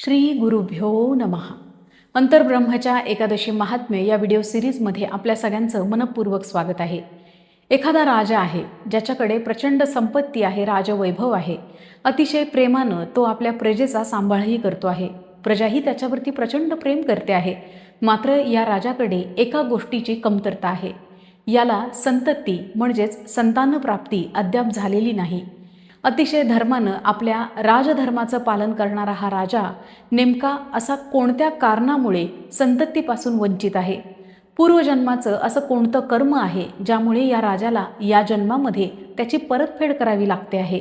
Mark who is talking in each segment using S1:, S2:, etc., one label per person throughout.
S1: श्री गुरुभ्यो नमः. अंतर्ब्रह्मच्या एकादशी महात्म्य या व्हिडिओ सिरीजमध्ये आपल्या सगळ्यांचं मनपूर्वक स्वागत आहे. एखादा राजा आहे ज्याच्याकडे प्रचंड संपत्ती आहे, राजवैभव आहे. अतिशय प्रेमानं तो आपल्या प्रजेचा सांभाळही करतो आहे. प्रजाही त्याच्यावरती प्रचंड प्रेम करते आहे. मात्र या राजाकडे एका गोष्टीची कमतरता आहे. याला संतती म्हणजेच संतानप्राप्ती अद्याप झालेली नाही. अतिशय धर्मानं आपल्या राजधर्माचं पालन करणारा हा राजा नेमका असा कोणत्या कारणामुळे संततीपासून वंचित आहे? पूर्वजन्माचं असं कोणतं कर्म आहे ज्यामुळे या राजाला या जन्मामध्ये त्याची परतफेड करावी लागते आहे?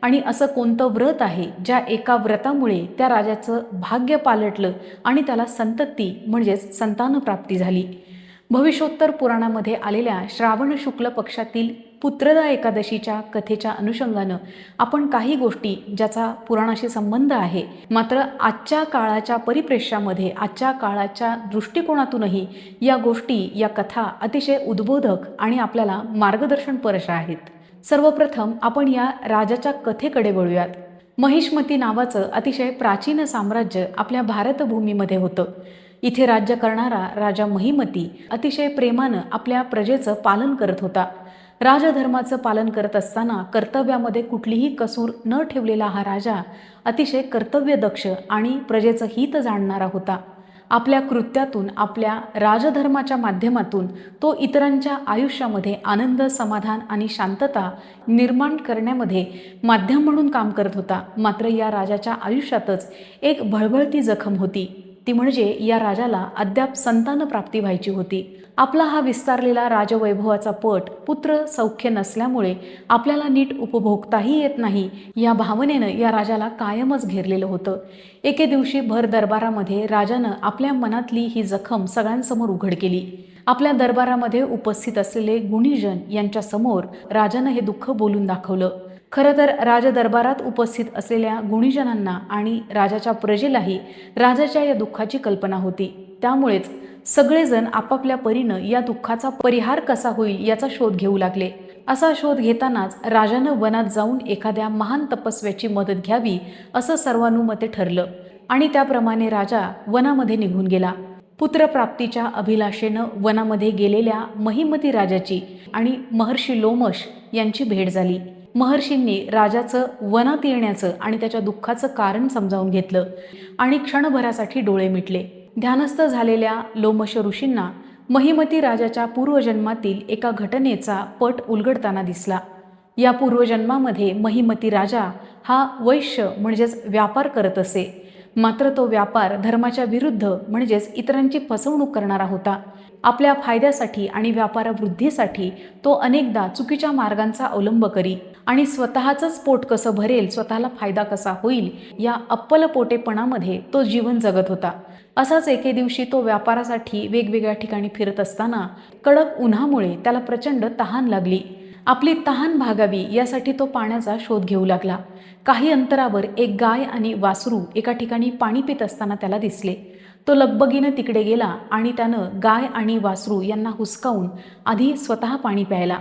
S1: आणि असं कोणतं व्रत आहे ज्या एका व्रतामुळे त्या राजाचं भाग्य पालटलं आणि त्याला संतती म्हणजेच संतानप्राप्ती झाली? भविष्योत्तर पुराणामध्ये आलेल्या श्रावण शुक्ल पक्षातील पुत्रदा एकादशीच्या कथेच्या अनुषंगानं आपण काही गोष्टी ज्याचा पुराणाशी संबंध आहे, मात्र आजच्या काळाच्या परिप्रेक्ष्यामध्ये आजच्या काळाच्या दृष्टिकोनातूनही या गोष्टी, या कथा अतिशय उद्बोधक आणि आपल्याला मार्गदर्शनपर अशा आहेत. सर्वप्रथम आपण या राजाच्या कथेकडे वळूयात. महिष्मती नावाचं अतिशय प्राचीन साम्राज्य आपल्या भारतभूमीमध्ये होतं. इथे राज्य करणारा राजा महिमती अतिशय प्रेमानं आपल्या प्रजेचं पालन करत होता. राजधर्माचं पालन करत असताना कर्तव्यामध्ये कुठलीही कसूर न ठेवलेला हा राजा अतिशय कर्तव्यदक्ष आणि प्रजेचं हित जाणणारा होता. आपल्या कृत्यातून, आपल्या राजधर्माच्या माध्यमातून तो इतरांच्या आयुष्यामध्ये आनंद, समाधान आणि शांतता निर्माण करण्यामध्ये माध्यम म्हणून काम करत होता. मात्र या राजाच्या आयुष्यातच एक भळभळती जखम होती. ती म्हणजे या राजाला अद्याप संतानप्राप्ती व्हायची होती. आपला हा विस्तारलेला राजवैभवाचा पट पुत्र सौख्य नसल्यामुळे आपल्याला नीट उपभोगताही येत नाही या भावनेनं या राजाला कायमच घेरलेलं होतं. एके दिवशी भर दरबारामध्ये राजानं आपल्या मनातली ही जखम सगळ्यांसमोर उघड केली. आपल्या दरबारामध्ये उपस्थित असलेले गुणीजन यांच्यासमोर राजानं हे दुःख बोलून दाखवलं. खरं तर राजदरबारात उपस्थित असलेल्या गुणीजनांना आणि राजाच्या प्रजेलाही राजाच्या या दुःखाची कल्पना होती. त्यामुळेच सगळेजण आपापल्या परीनं या दुःखाचा परिहार कसा होईल याचा शोध घेऊ लागले. असा शोध घेतानाच राजानं वनात जाऊन एखाद्या महान तपस्व्याची मदत घ्यावी असं सर्वानुमते ठरलं आणि त्याप्रमाणे राजा वनामध्ये निघून गेला. पुत्रप्राप्तीच्या अभिलाषेनं वनामध्ये गेलेल्या महिमती राजाची आणि महर्षी लोमश यांची भेट झाली. महर्षींनी राजाचं वनात येण्याचं आणि त्याच्या दुःखाचं कारण समजावून घेतलं आणि क्षणभरासाठी डोळे मिटले. ध्यानस्थ झालेल्या लोमश ऋषींना महिमती राजाच्या पूर्वजन्मातील एका घटनेचा पट उलगडताना दिसला. या पूर्वजन्मामध्ये महिमती राजा हा वैश्य म्हणजेच व्यापार करत असे. मात्र तो व्यापार धर्माच्या विरुद्ध म्हणजेच इतरांची फसवणूक करणारा होता. आपल्या फायद्यासाठी आणि व्यापारवृद्धीसाठी तो अनेकदा चुकीच्या मार्गांचा अवलंब करी आणि स्वतःचंच पोट कसं भरेल, स्वतःला फायदा कसा होईल या अप्पलपोटेपणामध्ये तो जीवन जगत होता. असाच एके दिवशी तो व्यापारासाठी वेगवेगळ्या ठिकाणी फिरत असताना कडक उन्हामुळे त्याला प्रचंड तहान लागली. आपली तहान भागावी यासाठी तो पाण्याचा शोध घेऊ लागला. काही अंतरावर एक गाय आणि वासरू एका ठिकाणी पाणी पित असताना त्याला दिसले. तो लगबगीनं तिकडे गेला आणि त्यानं गाय आणि वासरू यांना हुसकावून आधी स्वतः पाणी प्यायला.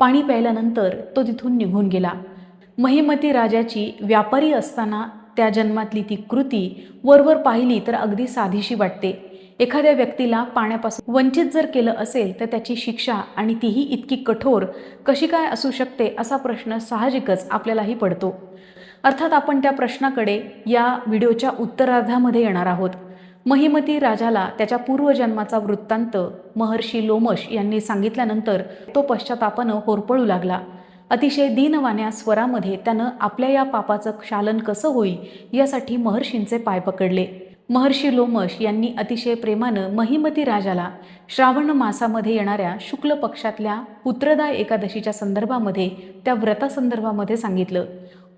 S1: पाणी प्यायल्यानंतर तो तिथून निघून गेला. महिमती राजाची व्यापारी असताना त्या जन्मातली ती कृती वरवर पाहिली तर अगदी साधीशी वाटते. एखाद्या व्यक्तीला पाण्यापासून वंचित जर केलं असेल तर त्याची शिक्षा आणि तीही इतकी कठोर कशी काय असू शकते असा प्रश्न साहजिकच आपल्यालाही पडतो. अर्थात आपण त्या प्रश्नाकडे या व्हिडिओच्या उत्तरार्धामध्ये येणार आहोत. महिमती राजाला त्याच्या पूर्वजन्माचा वृत्तांत महर्षी लोमश यांनी सांगितल्यानंतर तो पश्चातापानं होरपळू लागला. अतिशय दीनवाण्या स्वरामध्ये त्यानं आपल्या या पापाचं क्षालन कसं होईल यासाठी महर्षींचे पाय पकडले. महर्षी लोमश यांनी अतिशय प्रेमानं महिमती राजाला श्रावण मासामध्ये येणाऱ्या शुक्ल पक्षातल्या पुत्रदा एकादशीच्या संदर्भामध्ये, त्या व्रतासंदर्भामध्ये सांगितलं.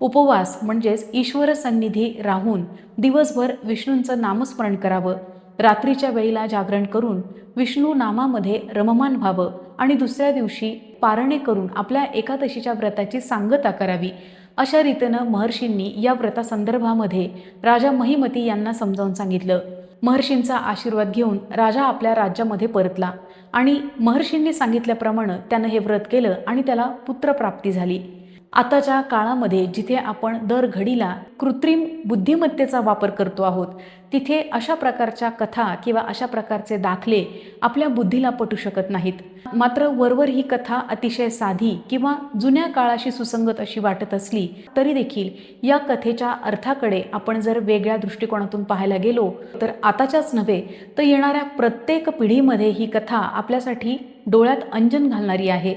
S1: उपवास म्हणजेच ईश्वर सन्निधी राहून दिवसभर विष्णूंचं नामस्मरण करावं, रात्रीच्या वेळेला जागरण करून विष्णू नामामध्ये रममान व्हावं आणि दुसऱ्या दिवशी पारणे करून आपल्या एकादशीच्या व्रताची सांगता करावी. अशा रीतीनं महर्षींनी या व्रतासंदर्भामध्ये राजा महिमती यांना समजावून सांगितलं. महर्षींचा आशीर्वाद घेऊन राजा आपल्या राज्यामध्ये परतला आणि महर्षींनी सांगितल्याप्रमाणे त्यानं हे व्रत केलं आणि त्याला पुत्रप्राप्ती झाली. आताच्या काळामध्ये जिथे आपण दर घडीला कृत्रिम बुद्धिमत्तेचा वापर करतो आहोत, तिथे अशा प्रकारच्या कथा किंवा अशा प्रकारचे दाखले आपल्या बुद्धीला पटू शकत नाहीत. मात्र वरवर ही कथा अतिशय साधी किंवा जुन्या काळाशी सुसंगत अशी वाटत असली तरी देखील या कथेच्या अर्थाकडे आपण जर वेगळ्या दृष्टिकोनातून पाहायला गेलो तर आताच्याच नव्हे तर येणाऱ्या प्रत्येक पिढीमध्ये ही कथा आपल्यासाठी डोळ्यात अंजन घालणारी आहे.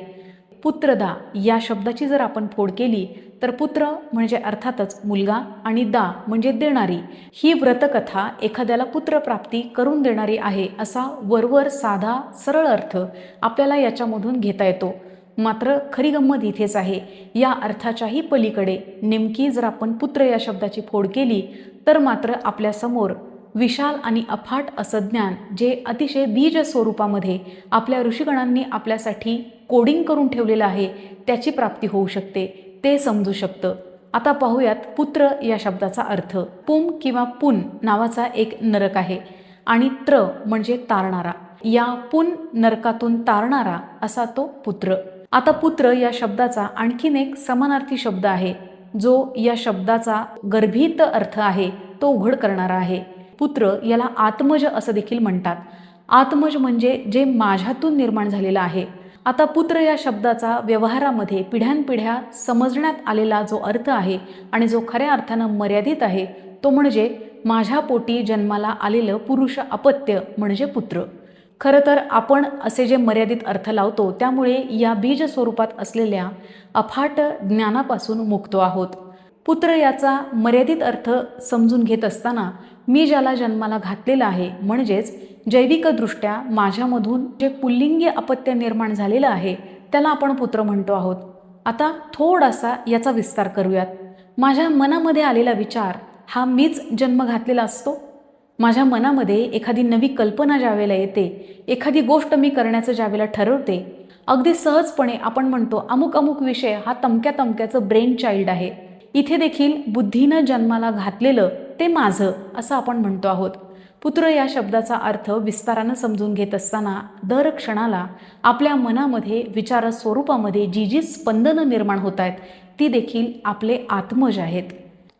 S1: पुत्रदा या शब्दाची जर आपण फोड केली तर पुत्र म्हणजे अर्थातच मुलगा आणि दा म्हणजे देणारी. ही व्रतकथा एखाद्याला पुत्रप्राप्ती करून देणारी आहे असा वरवर साधा सरळ अर्थ आपल्याला याच्यामधून घेता येतो. मात्र खरी गंमत इथेच आहे. या अर्थाच्याही पलीकडे नेमकी जर आपण पुत्र या शब्दाची फोड केली तर मात्र आपल्यासमोर विशाल आणि अफाट असं ज्ञान जे अतिशय बीज स्वरूपामध्ये आपल्या ऋषीगणांनी आपल्यासाठी कोडिंग करून ठेवलेलं आहे त्याची प्राप्ती होऊ शकते, ते समजू शकतं. आता पाहूयात पुत्र या शब्दाचा अर्थ. पुम किंवा पुन नावाचा एक नरक आहे आणि त्र म्हणजे तारणारा. या पुन नरकातून तारणारा असा तो पुत्र. आता पुत्र या शब्दाचा आणखीन एक समानार्थी शब्द आहे जो या शब्दाचा गर्भित अर्थ आहे तो उघड करणारा आहे. पुत्र याला आत्मज असं देखील म्हणतात. आत्मज म्हणजे जे माझ्यातून निर्माण झालेलं आहे. आता पुत्र या शब्दाचा व्यवहारामध्ये पिढ्यानपिढ्या समजण्यात आलेला जो अर्थ आहे आणि जो खऱ्या अर्थानं मर्यादित आहे तो म्हणजे माझ्या पोटी जन्माला आलेलं पुरुष अपत्य म्हणजे पुत्र. खरं तर आपण असे जे मर्यादित अर्थ लावतो त्यामुळे या बीज स्वरूपात असलेल्या अफाट ज्ञानापासून मुक्तो आहोत. पुत्र याचा मर्यादित अर्थ समजून घेत असताना मी ज्याला जन्माला घातलेला आहे म्हणजेच जैविकदृष्ट्या माझ्यामधून जे पुल्लिंगी अपत्य निर्माण झालेलं आहे त्याला आपण पुत्र म्हणतो आहोत. आता थोडासा याचा विस्तार करूयात. माझ्या मनामध्ये आलेला विचार हा मीच जन्म घातलेला असतो. माझ्या मनामध्ये एखादी नवी कल्पना ज्यावेळेला येते, एखादी गोष्ट मी करण्याचं ज्यावेळेला ठरवते, अगदी सहजपणे आपण म्हणतो अमुक अमुक विषय हा तमक्या तमक्याचं ब्रेन चाइल्ड आहे. इथे देखील बुद्धीनं जन्माला घातलेलं ते माझं असं आपण म्हणतो आहोत. पुत्र या शब्दाचा अर्थ विस्तारानं समजून घेत असताना दर क्षणाला आपल्या मनामध्ये विचार स्वरूपामध्ये जी जी स्पंदनं निर्माण होत आहेत ती देखील आपले आत्मज आहेत.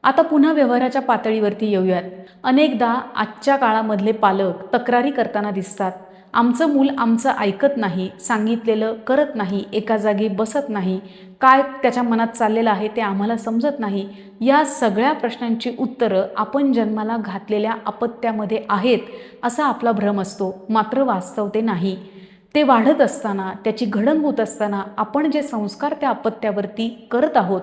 S1: आता पुन्हा व्यवहाराच्या पातळीवरती येऊयात. अनेकदा आजच्या काळामधले पालक तक्रारी करताना दिसतात. आमचं मूल आमचं ऐकत नाही, सांगितलेलं करत नाही, एका जागी बसत नाही, काय त्याच्या मनात चाललेलं आहे ते आम्हाला समजत नाही. या सगळ्या प्रश्नांची उत्तरं आपण जन्माला घातलेल्या अपत्यामध्ये आहेत असा आपला भ्रम असतो. मात्र वास्तव ते नाही. ते वाढत असताना, त्याची घडण होत असताना आपण जे संस्कार त्या अपत्यावरती करत आहोत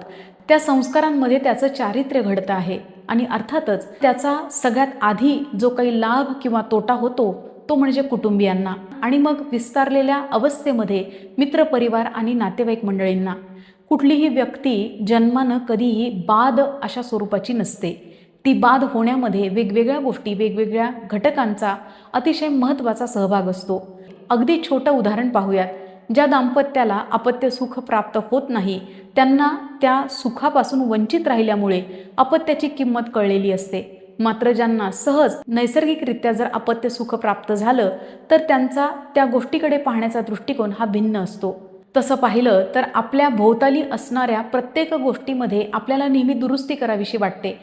S1: त्या संस्कारांमध्ये त्याचं चारित्र्य घडतं आहे आणि अर्थातच त्याचा सगळ्यात आधी जो काही लाभ किंवा तोटा होतो तो म्हणजे कुटुंबियांना आणि मग विस्तारलेल्या अवस्थेमध्ये मित्रपरिवार आणि नातेवाईक मंडळींना. कुठलीही व्यक्ती जन्मानं कधीही बाद अशा स्वरूपाची नसते. ती बाद होण्यामध्ये वेगवेगळ्या गोष्टी, वेगवेगळ्या घटकांचा अतिशय महत्त्वाचा सहभाग असतो. अगदी छोटं उदाहरण पाहूयात. ज्या दाम्पत्याला अपत्य सुख प्राप्त होत नाही त्यांना त्या सुखापासून वंचित राहिल्यामुळे अपत्याची किंमत कळलेली असते. मात्र ज्यांना सहज नैसर्गिकरित्या जर अपत्य सुख प्राप्त झालं तर त्यांचा त्या गोष्टीकडे पाहण्याचा दृष्टिकोन हा भिन्न असतो. तसं पाहिलं तर आपल्या भोवताली असणाऱ्या प्रत्येक गोष्टीमध्ये आपल्याला नेहमी दुरुस्ती करावीशी वाटते.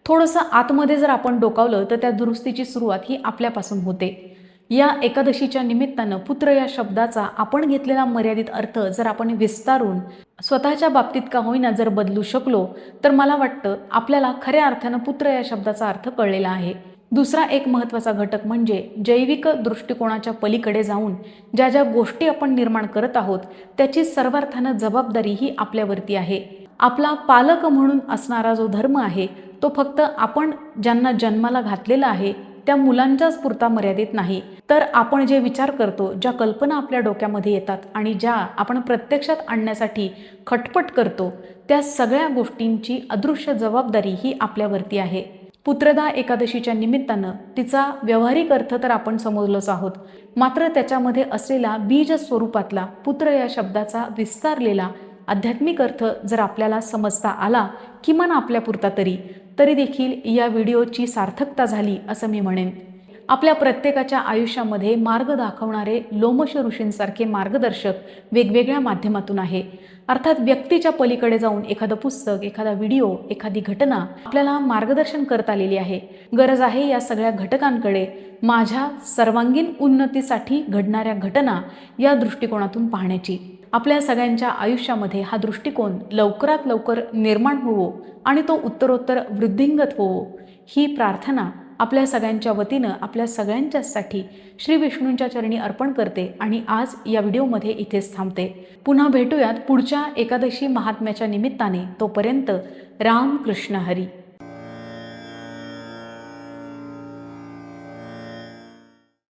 S1: थोडंसं आतमध्ये जर आपण डोकावलं तर त्या दुरुस्तीची सुरुवात ही आपल्यापासून होते. या एकादशीच्या निमित्तानं पुत्र या शब्दाचा आपण घेतलेला मर्यादित अर्थ जर आपण विस्तारून स्वतःच्या बाबतीत का होईना जर बदलू शकलो तर मला वाटतं आपल्याला खऱ्या अर्थानं पुत्र या शब्दाचा अर्थ कळलेला आहे. दुसरा एक महत्त्वाचा घटक म्हणजे जैविक दृष्टिकोनाच्या पलीकडे जाऊन ज्या ज्या गोष्टी आपण निर्माण करत आहोत त्याची सर्वार्थानं जबाबदारी ही आपल्यावरती आहे. आपला पालक म्हणून असणारा जो धर्म आहे तो फक्त आपण ज्यांना जन्माला घातलेला आहे त्या मुलांच्याच पुरता मर्यादित नाही, तर आपण जे विचार करतो, ज्या कल्पना आपल्या डोक्यामध्ये येतात आणि ज्या आपण प्रत्यक्षात आणण्यासाठी खटपट करतो त्या सगळ्या गोष्टींची अदृश्य जबाबदारी ही आपल्यावरती आहे. पुत्रदा एकादशीच्या निमित्तानं तिचा व्यावहारिक अर्थ तर आपण समजलोच आहोत, मात्र त्याच्यामध्ये असलेला बीज स्वरूपातला पुत्र या शब्दाचा विस्तारलेला आध्यात्मिक अर्थ जर आपल्याला समजता आला किमान आपल्यापुरता तरी देखील या व्हिडिओची सार्थकता झाली असं मी म्हणेन. आपल्या प्रत्येकाच्या आयुष्यामध्ये मार्ग दाखवणारे लोमश ऋषींसारखे मार्गदर्शक वेगवेगळ्या माध्यमातून आहे. अर्थात व्यक्तीच्या पलीकडे जाऊन एखादं पुस्तक, एखादा व्हिडिओ, एखादी घटना आपल्याला मार्गदर्शन करता आलेली आहे. गरज आहे या सगळ्या घटकांकडे माझ्या सर्वांगीण उन्नतीसाठी घडणाऱ्या घटना या दृष्टिकोनातून पाहण्याची. आपल्या सगळ्यांच्या आयुष्यामध्ये हा दृष्टिकोन लवकरात लवकर निर्माण होवो आणि तो उत्तरोत्तर वृद्धिंगत होवो ही प्रार्थना आपल्या सगळ्यांच्या वतीनं आपल्या सगळ्यांच्यासाठी श्री विष्णूंच्या चरणी अर्पण करते आणि आज या व्हिडिओमध्ये इथेच थांबते. पुन्हा भेटूयात पुढच्या एकादशी महात्म्याच्या निमित्ताने. तोपर्यंत राम कृष्ण हरी.